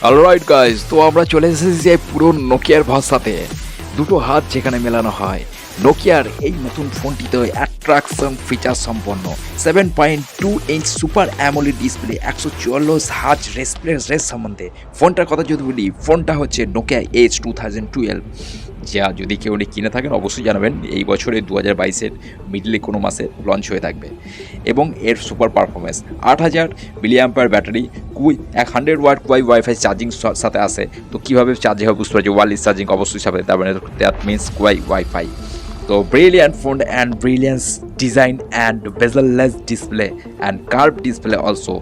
Alright guys, তো আমরা চলে এসেছি যে পুরো নোকিয়ার ভাষাতে দুটো হাত যেখানে মেলানো হয়। নোকিয়ার এই নতুন ফোনটিতে অ্যাট্রাকশন ফিচার সম্পন্ন 7.2 inch super AMOLED display 144 hertz race সম্বন্ধে ফোনটার কথা যদি বলি, ফোনটা হচ্ছে নোকিয়া এজ 2012, যা যদি কেউ কিনে থাকেন অবশ্যই জানাবেন এই বছরে 2022-এর মিডলে কোনো মাসে লঞ্চ হয়ে থাকবে। এবং এর super performance 8000 milliampere battery, 100 watt WiFi charging সাথে আসে। তো কীভাবে চার্জিং হবে বুঝতে পারছি, ওয়ারলেস চার্জিং অবশ্যই সাথে, তার মানে দ্যাট মিনস ওয়াইফাই। তো brilliant phone and brilliant design and bezel-less display and curved display also.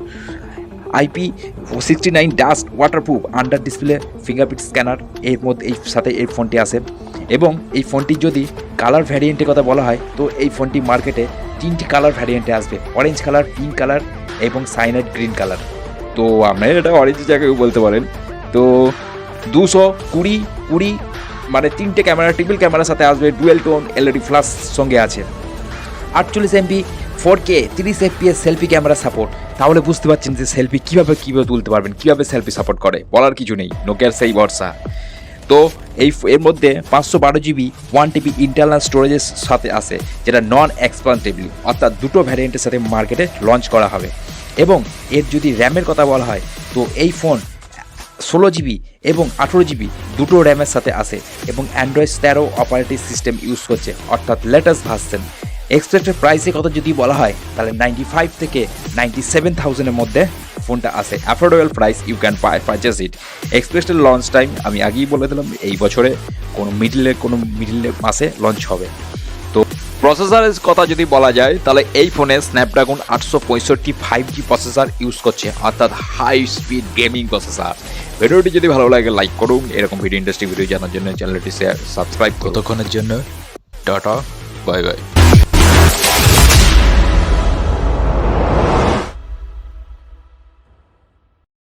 IP69 dust waterproof under display fingerprint scanner এর মধ্যে এই সাথে এই ফোনটি আসে। এবং এই ফোনটি যদি কালার ভ্যারিয়েন্টের কথা বলা হয়, তো এই ফোনটি মার্কেটে 3টি কালার ভ্যারিয়েন্টে আসবে, অরেঞ্জ কালার, পিঙ্ক কালার এবং সাইনাইড গ্রিন কালার। তো আপনার এটা অরেঞ্জ জায়গায় বলতে পারেন। তো 220 মানে 3টে ক্যামেরা, ট্রিপল ক্যামেরার সাথে আসবে, ডুয়েল টোন এলইডি ফ্ল্যাশ সঙ্গে আছে, 48 MP 4K 30 FPS selfie camera support. তাহলে বুঝতে পারছেন যে সেলফি কীভাবে তুলতে পারবেন, কীভাবে সেলফি সাপোর্ট করে, বলার কিছু নেই, নোকিয়ার সেই ভরসা। তো এর মধ্যে 512GB 1TB ইন্টারনাল স্টোরেজের সাথে আসে, যেটা নন এক্সপান্ডেবল, অর্থাৎ দুটো ভ্যারিয়েন্টের সাথে মার্কেটে লঞ্চ করা হবে। এবং এর যদি র্যামের কথা বলা হয়, তো এই ফোন 16GB এবং 18GB দুটো র্যামের সাথে আসে এবং অ্যান্ড্রয়েড 13 অপারেটিং সিস্টেম ইউজ করছে, অর্থাৎ লেটেস্ট ভার্সন। এক্সপেক্টেড প্রাইসের কথা যদি বলা হয়, তাহলে 95 থেকে 97,000-এর মধ্যে ফোনটা আসে। Affordable price, you can purchase it. Expected launch time আমি আগেই বলে দিলাম, এই বছরে কোনো মিডিলে মাসে লঞ্চ হবে। তো প্রসেসরের কথা যদি বলা যায়, তাহলে এই ফোনে স্ন্যাপড্রাগন 865 5G প্রসেসর ইউজ করছে, অর্থাৎ হাই স্পিড গেমিং প্রসেসর। ভিডিওটি যদি ভালো লাগে লাইক করুন, এরকম ভিডিও ইন্টারেস্টিং ভিডিও জানার জন্য চ্যানেলটি সাবস্ক্রাইব। ততক্ষণের জন্য টাটা, বাই বাই।